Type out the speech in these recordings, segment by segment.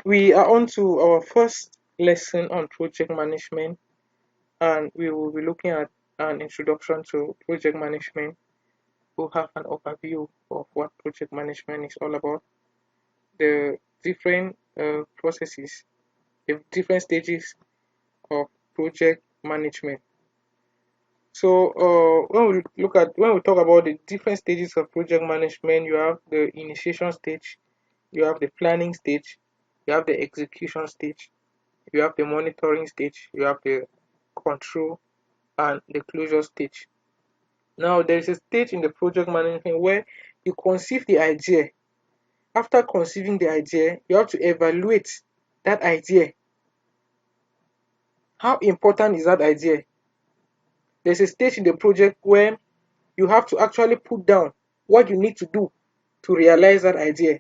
We are on to our first lesson on project management, and we will be looking at an introduction to project management. We'll have an overview of what project management is all about, the different processes, the different stages of project management. So, when we talk about the different stages of project management, you have the initiation stage, you have the planning stage, you have the execution stage, you have the monitoring stage, you have the control, and the closure stage. Now, there is a stage in the project management where you conceive the idea. After conceiving the idea, you have to evaluate that idea. How important is that idea? There's a stage in the project where you have to actually put down what you need to do to realize that idea.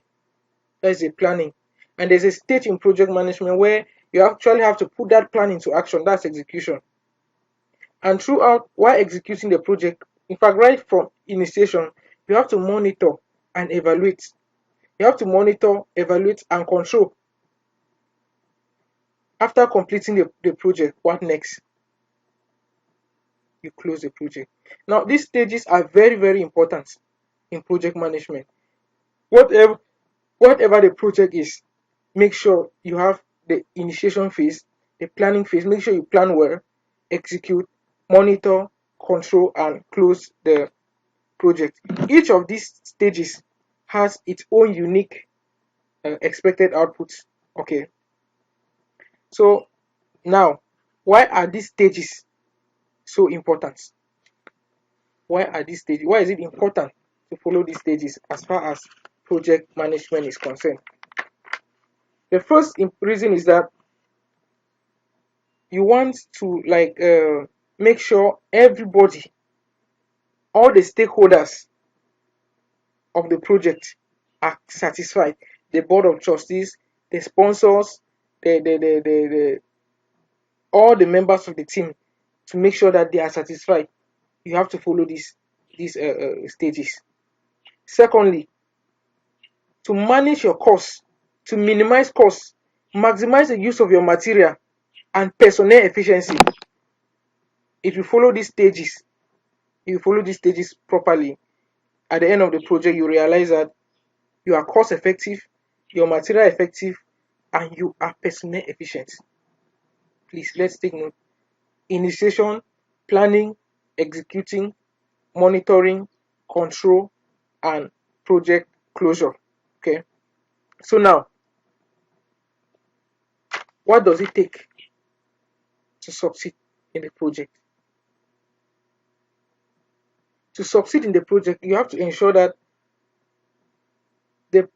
That's the planning. And there's a stage in project management where you actually have to put that plan into action. That's execution. And throughout, while executing the project, in fact, right from initiation, you have to monitor and evaluate. You have to monitor, evaluate, and control. After completing the project, what next? You close the project. Now, these stages are very, very important in project management. Whatever, whatever the project is, make sure you have the initiation phase, the planning phase. Make sure you plan well, execute, monitor, control, and close the project. Each of these stages has its own unique expected outputs. Okay, so now, why are these stages so important? Why are these stages? Why is it important to follow these stages as far as project management is concerned? The first reason is that you want to make sure everybody, all the stakeholders of the project are satisfied. The board of trustees, the sponsors, the all the members of the team, to make sure that they are satisfied. You have to follow these stages. Secondly, to manage your costs, to minimize costs, maximize the use of your material and personnel efficiency. If you follow these stages, if you follow these stages properly, at the end of the project, you realize that you are cost effective, your material effective, and you are personnel efficient. Please, let's take note. Initiation, planning, executing, monitoring, control, and project closure. Okay. So now, what does it take to succeed in the project? To succeed in the project, you have to ensure that the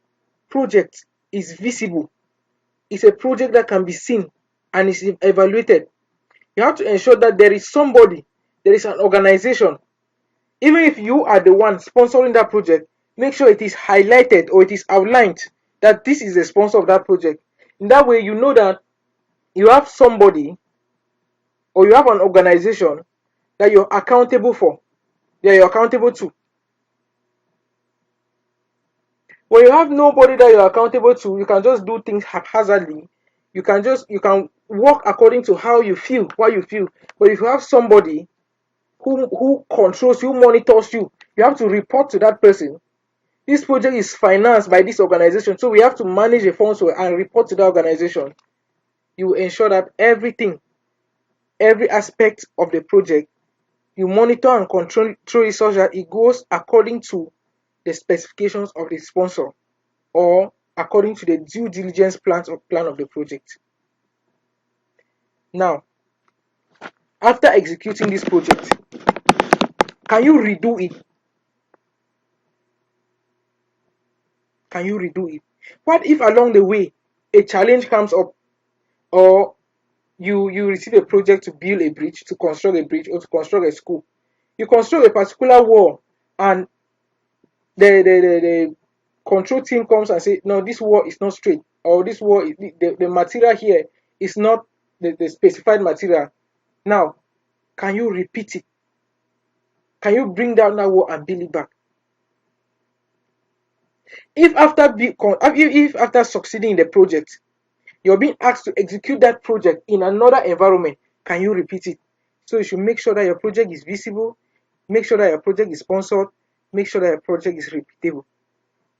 project is visible. It's a project that can be seen and is evaluated. You have to ensure that there is somebody, there is an organization. Even if you are the one sponsoring that project, make sure it is highlighted or it is outlined that this is the sponsor of that project. In that way, you know that you have somebody or you have an organization that you're accountable for, that you're accountable to. When you have nobody that you're accountable to, you can just do things haphazardly. You can work according to how you feel, what you feel. But if you have somebody who controls you, monitors you, you have to report to that person. This project is financed by this organization, so we have to manage the funds and report to the organization. You ensure that everything, every aspect of the project, you monitor and control it such that it goes according to the specifications of the sponsor or according to the due diligence plan of the project. Now, after executing this project, can you redo it? Can you redo it? What if along the way a challenge comes up, or you receive a project to build a bridge, to construct a bridge, or to construct a school? You construct a particular wall, and the control team comes and say, no, this wall is not straight, or this wall the material here is not the specified material. Now, can you repeat it? Can you bring down that wall and build it back? If after succeeding in the project, You're being asked to execute that project in another environment. Can you repeat it? So you should make sure that your project is visible, make sure that your project is sponsored, make sure that your project is repeatable,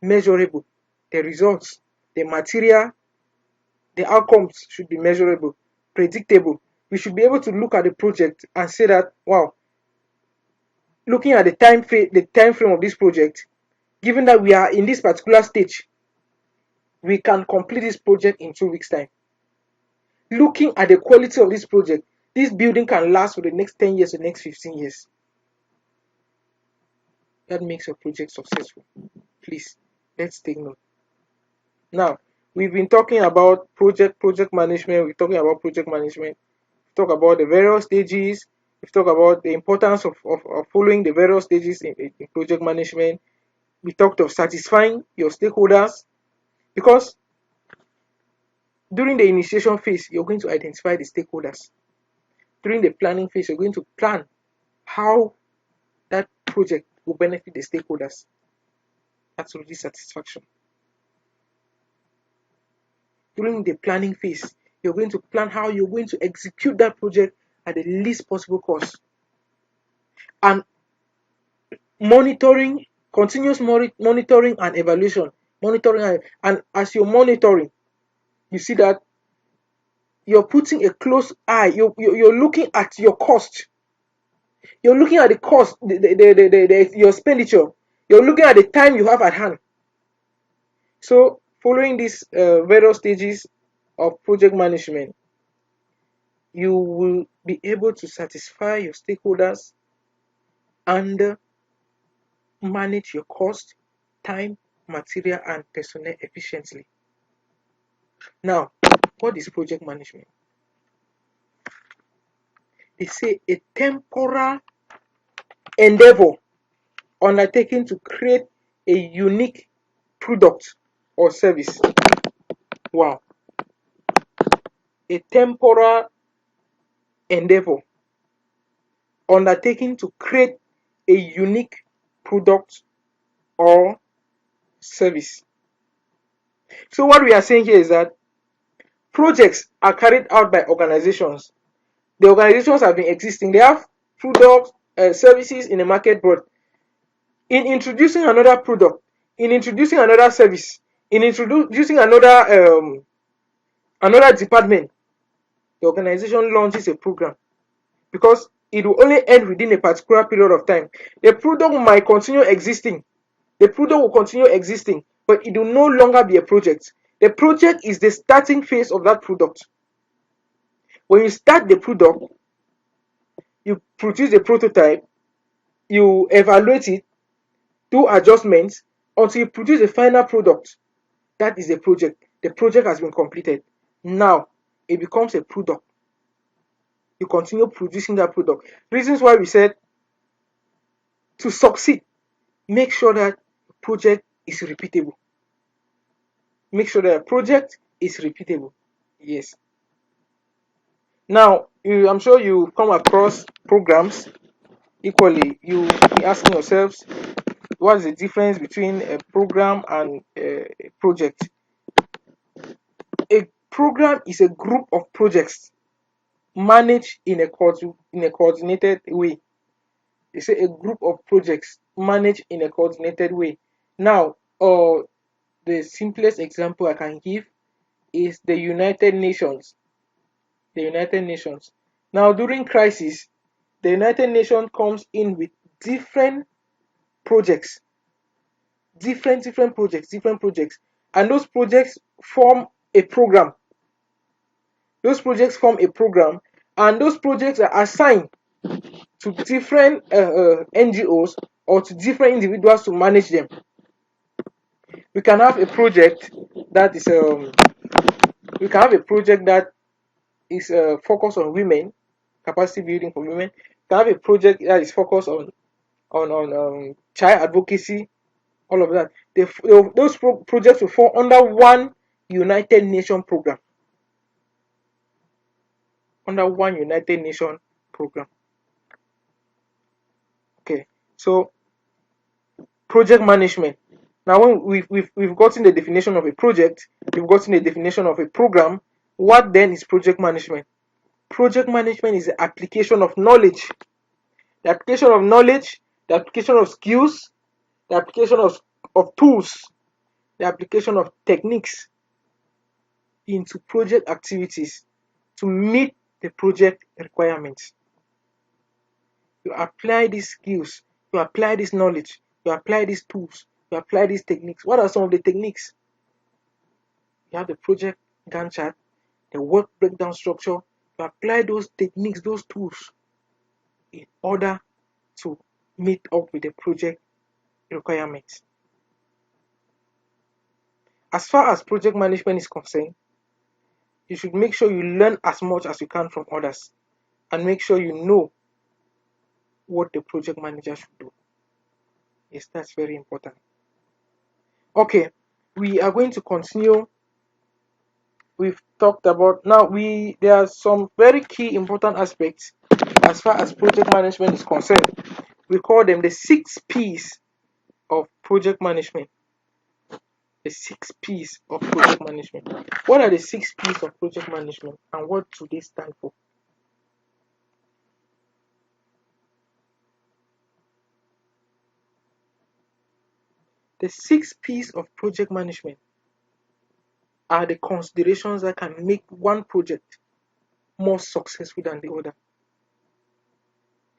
measurable. The results, the material, the outcomes should be measurable, predictable. We should be able to look at the project and say that, wow, looking at the time frame of this project, given that we are in this particular stage, we can complete this project in 2 weeks' time. Looking at the quality of this project, this building can last for the next 10 years, the next 15 years. That makes your project successful. Please, let's take note. Now, we've been talking about project management. We're talking about project management. We talk about the various stages. We talk about the importance of following the various stages in project management. We talked of satisfying your stakeholders, because during the initiation phase, you're going to identify the stakeholders. During the planning phase, you're going to plan how that project will benefit the stakeholders. That's already satisfaction. During the planning phase, you're going to plan how you're going to execute that project at the least possible cost. And monitoring, continuous monitoring and evaluation. Monitoring and as you're monitoring, you see that you're putting a close eye, you're looking at your cost. You're looking at the cost, your expenditure. You're looking at the time you have at hand. So, following these various stages of project management, you will be able to satisfy your stakeholders and manage your cost, time, material, and personnel efficiently. Now, what is project management? They say a temporal endeavor undertaken to create a unique product or service. Wow. A temporal endeavor undertaken to create a unique product or service. So what we are saying here is that projects are carried out by organizations. The organizations have been existing. They have products, services in the market, but in introducing another product, in introducing another service, in introducing another department, the organization launches a program, because it will only end within a particular period of time. The product might continue existing. The product will continue existing, but it will no longer be a project. The project is the starting phase of that product. When you start the product, you produce a prototype, you evaluate it, do adjustments until you produce a final product. That is a project. The project has been completed. Now, it becomes a product. You continue producing that product. Reasons why we said to succeed, make sure that the project is repeatable. Make sure that a project is repeatable. Yes. Now, I'm sure you come across programs. Equally, you be asking yourselves, what is the difference between a program and a project? A program is a group of projects managed in a coordinated way. They say a group of projects managed in a coordinated way. Now, the simplest example I can give is the United Nations. The United Nations. Now, during crisis, the United Nations comes in with different projects, different projects, and those projects form a program. Those projects form a program, and those projects are assigned to different NGOs or to different individuals to manage them. We can have a project that is focused on women, capacity building for women. We can have a project that is focused on child advocacy, all of that. Those projects will fall under one United Nations program. Under one United Nations program. Okay, so project management. Now, when we've gotten the definition of a project, we've gotten the definition of a program, What then is project management? Project management is the application of knowledge, the application of knowledge, the application of skills, the application of tools, the application of techniques into project activities to meet the project requirements. You apply these skills, you apply this knowledge, you apply these tools, you apply these techniques. What are some of the techniques? You have the project Gantt chart, the work breakdown structure. You apply those techniques, those tools in order to meet up with the project requirements. As far as project management is concerned, you should make sure you learn as much as you can from others and make sure you know what the project manager should do. Yes, that's very important. Okay, we are going to continue. We've talked about now there are some very key important aspects as far as project management is concerned. We call them the 6 P's of project management. The 6 P's of project management. What are the 6 P's of project management and what do they stand for? The 6 P's of project management are the considerations that can make one project more successful than the other.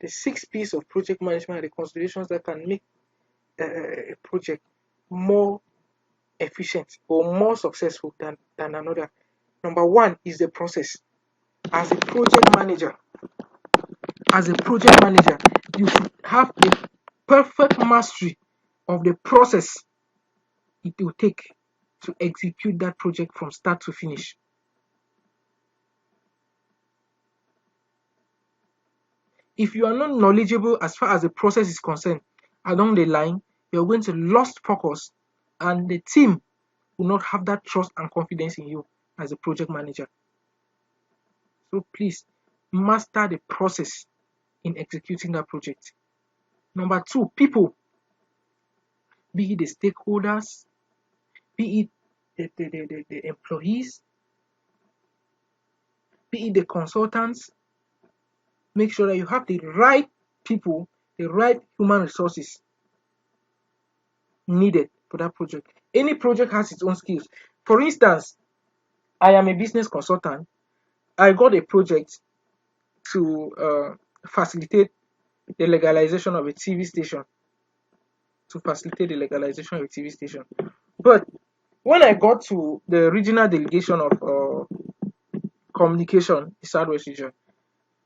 The 6 P's of project management are the considerations that can make a project more efficient or more successful than another. Number one is the process. As a project manager, you should have a perfect mastery of the process it will take to execute that project from start to finish. If you are not knowledgeable as far as the process is concerned along the line, you're going to lose focus and the team will not have that trust and confidence in you as a project manager. So please master the process in executing that project. Number two, people, be it the stakeholders, be it the employees, be it the consultants, make sure that you have the right people, the right human resources needed for that project. Any project has its own skills. For instance, I am a business consultant. I got a project to facilitate the legalization of a TV station. But when I got to the regional delegation of communication, the Southwest region,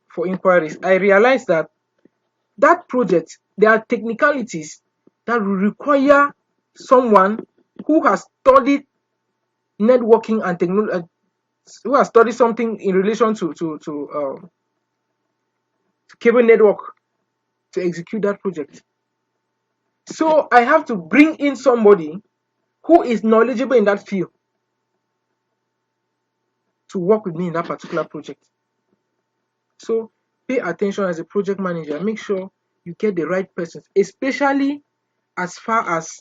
for inquiries, I realized that project, there are technicalities that will require someone who has studied networking and technology, who has studied something in relation to cable network to execute that project. So I have to bring in somebody who is knowledgeable in that field to work with me in that particular project. So pay attention as a project manager. Make sure you get the right persons, especially as far as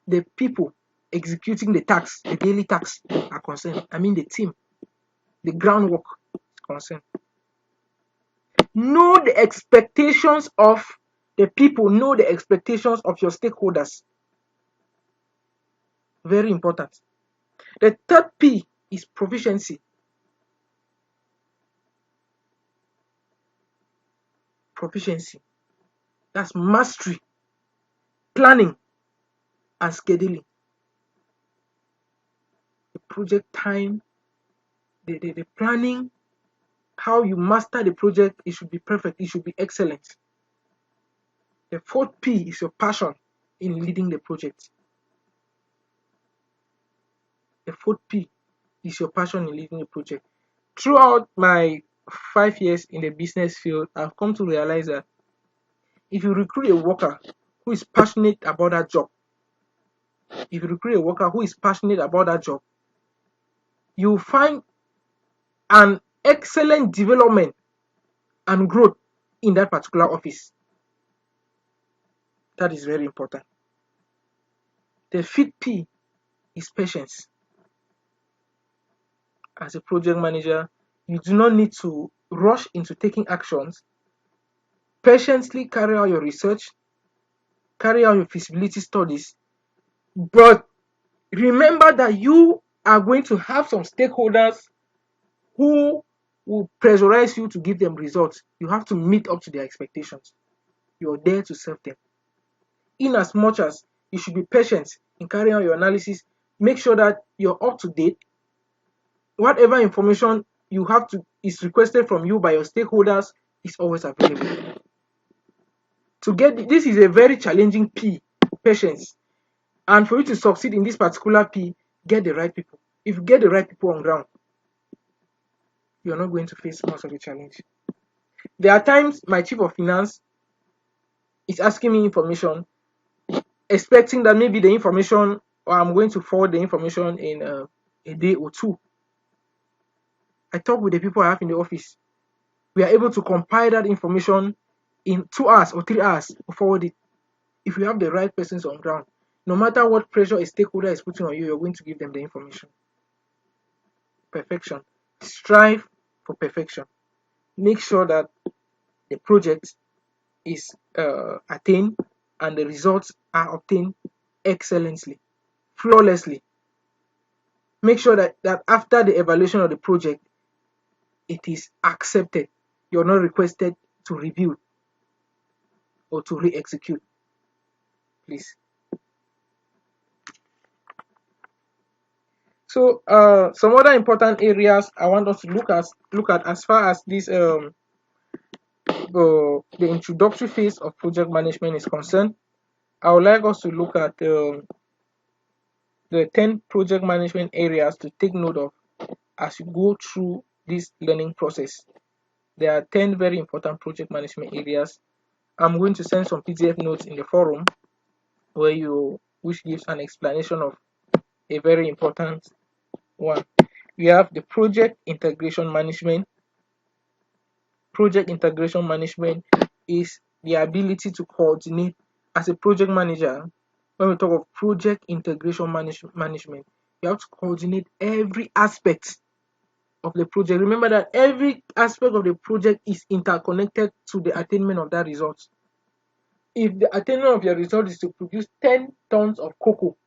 the people executing the tasks, the daily tasks are concerned. I mean the team, the groundwork is concerned. Know the expectations of the people, know the expectations of your stakeholders. Very important. The third P is proficiency. Proficiency. That's mastery, planning, and scheduling. The project time, the planning, how you master the project, it should be perfect, it should be excellent. The fourth P is your passion in leading the project. The fourth P is your passion in leading the project. Throughout my 5 years in the business field, I've come to realize that if you recruit a worker who is passionate about that job, you find an excellent development and growth in that particular office. That is very important. The fifth P is patience. as a project manager, you do not need to rush into taking actions. Patiently carry out your research, carry out your feasibility studies, but remember that you are going to have some stakeholders who will pressurize you to give them results. You have to meet up to their expectations. You're there to serve them. In as much as you should be patient in carrying out your analysis, make sure that you're up to date. Whatever information you have to is requested from you by your stakeholders is always available. To get this is a very challenging P, patience. And for you to succeed in this particular P, get the right people. If you get the right people on ground, you're not going to face much of a challenge. There are times my chief of finance is asking me information, expecting that maybe the information, or I'm going to forward the information in a day or two. I talk with the people I have in the office. We are able to compile that information in 2 hours or 3 hours to forward it. If you have the right persons on ground, no matter what pressure a stakeholder is putting on you, you're going to give them the information. Perfection. Strive for perfection. Make sure that the project is attained and the results are obtained excellently, flawlessly. Make sure that after the evaluation of the project, it is accepted. You're not requested to review or to re-execute, please. So some other important areas I want us to look at as far as this the introductory phase of project management is concerned. I would like us to look at the 10 project management areas to take note of as you go through this learning process. There are 10 very important project management areas. I'm going to send some PDF notes in the forum which gives an explanation of a very important one. We have the project integration management. Project integration management is the ability to coordinate as a project manager. When we talk of project integration management, you have to coordinate every aspect of the project. Remember that every aspect of the project is interconnected to the attainment of that result. If the attainment of your result is to produce 10 tons of cocoa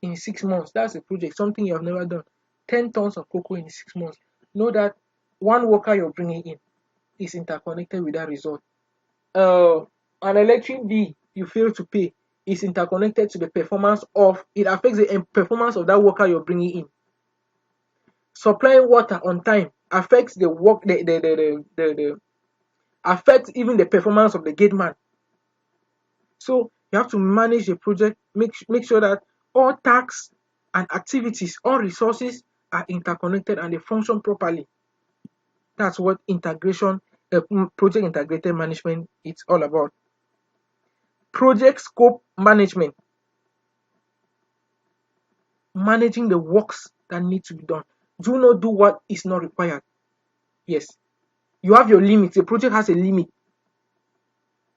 in 6 months, that's a project, something you have never done. 10 tons of cocoa in 6 months. Know that one worker you're bringing in is interconnected with that result. An electric bill you fail to pay is interconnected to the performance of, it affects the performance of that worker you're bringing in. Supplying water on time affects the work, affects even the performance of the gate man. So you have to manage the project, make sure that all tasks and activities, all resources are interconnected and they function properly. That's what integration, project integrated management, it's all about. Project scope management, managing the works that need to be done. Do not do what is not required. Yes, you have your limits. The project has a limit.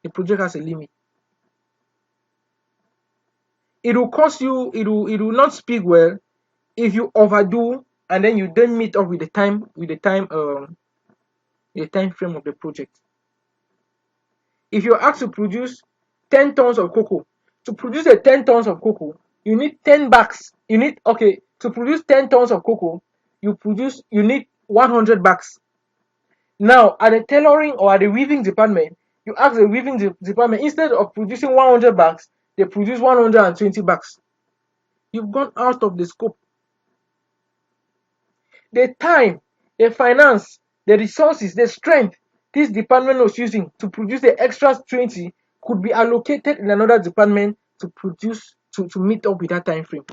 The project has a limit. It will cost you. It will not speak well if you overdo and then you don't meet up with the time frame of the project. If you're asked to produce 10 tons of cocoa, to produce a 10 tons of cocoa, you need 10 bags. To produce 10 tons of cocoa, you need 100 bags. Now, at the tailoring or at the weaving department, you ask the weaving department, instead of producing 100 bags, they produce 120 bags. You've gone out of the scope. The time, the finance, the resources, the strength this department was using to produce the extra 20 could be allocated in another department to produce to meet up with that time frame.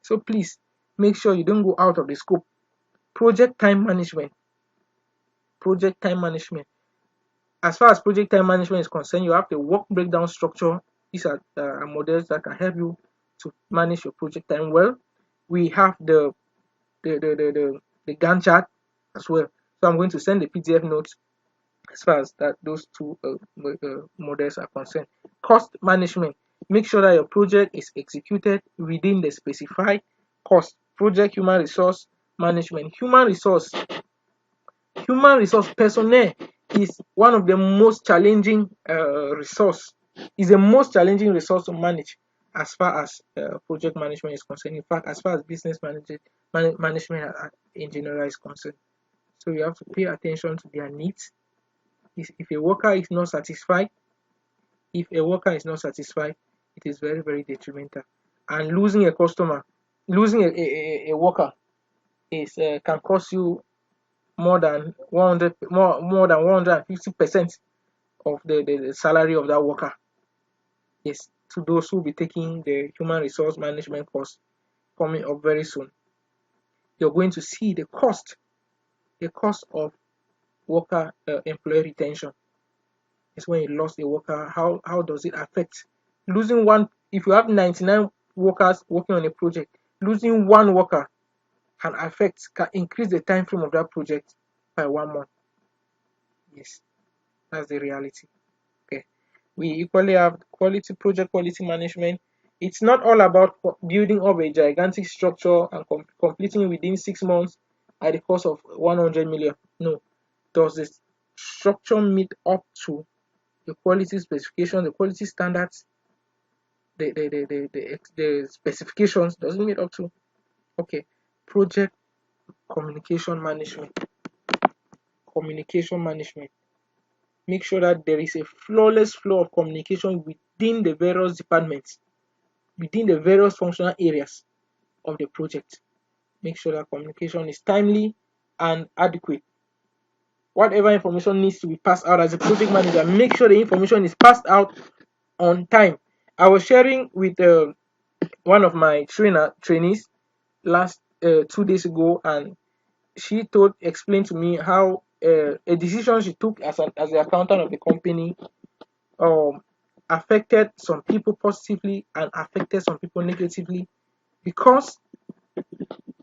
So please make sure you don't go out of the scope. Project time management. Project time management. As far as project time management is concerned, you have the work breakdown structure. These are models that can help you to manage your project time well. We have the Gantt chart as well. So I'm going to send the PDF notes as far as those two models are concerned. Cost management. Make sure that your project is executed within the specified cost. Project human resource management. Human resource personnel is one of the most challenging resource. Is the most challenging resource to manage as far as project management is concerned. In fact, as far as business management in general is concerned. So you have to pay attention to their needs. If a worker is not satisfied, it is very, very detrimental. And losing a customer, losing a worker is can cost you more than 150% of the salary of that worker. Yes, to those who will be taking the human resource management course coming up very soon, you're going to see the cost of worker employee retention. Is when you lost a worker, how does it affect losing one? If you have 99 workers working on a project, losing one worker can increase the time frame of that project by 1 month. Yes, that's the reality. Okay, we equally have project quality management. It's not all about building up a gigantic structure and completing it within 6 months at the cost of 100 million. No, does the structure meet up to the quality specification, the quality standards, the specifications? Doesn't meet up to? Okay, project communication management. Make sure that there is a flawless flow of communication within the various departments, within the various functional areas of the project. Make sure that communication is timely and adequate. Whatever information needs to be passed out as a project manager, make sure the information is passed out on time. I was sharing with one of my trainees last 2 days ago, and she explained to me how a decision she took as the accountant of the company um, affected some people positively and affected some people negatively because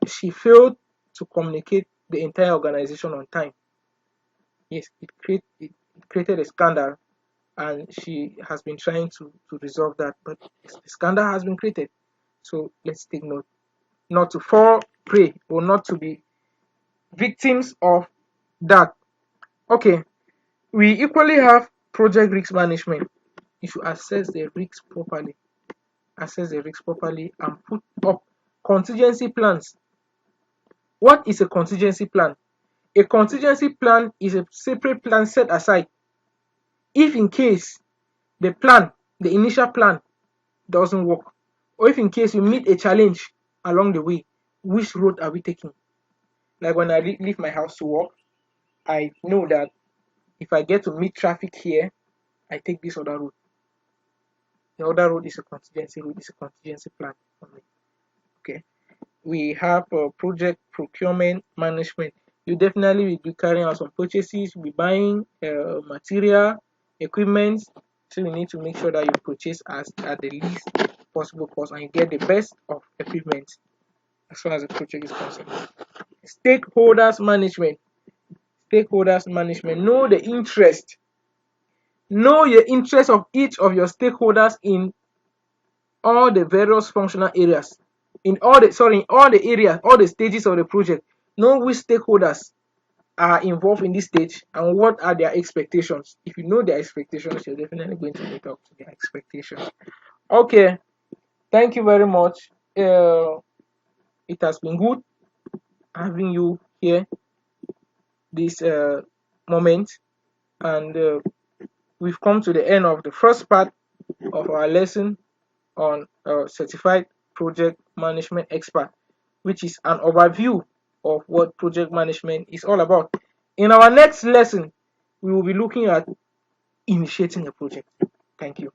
she failed to communicate the entire organization on time. Yes, it created a scandal, and she has been trying to resolve that, but the scandal has been created. So let's take note not to fall prey or not to be victims of that. Okay, we equally have project risk management. You should assess the risks properly. And put up contingency plans. What is a contingency plan? A contingency plan is a separate plan set aside if in case the initial plan doesn't work, or if in case you meet a challenge along the way. Which road are we taking? Like when I leave my house to work, I know that if I get to meet traffic here, I take this other road. The other road is a contingency road, is a contingency plan for me. Okay. We have project procurement management. You definitely will be carrying out some purchases, you'll be buying material, equipment. So you need to make sure that you purchase at the least possible cost and you get the best of equipment as far as the project is concerned. Stakeholders management. Know the interest. Know the interest of each of your stakeholders in all the various functional areas, in all the areas, all the stages of the project. Know which stakeholders are involved in this stage and what are their expectations. If you know their expectations, you're definitely going to meet up to their expectations. Okay, thank you very much. It has been good having you here this moment, and we've come to the end of the first part of our lesson on certified project management expert, which is an overview of what project management is all about. In our next lesson, we will be looking at initiating a project. Thank you.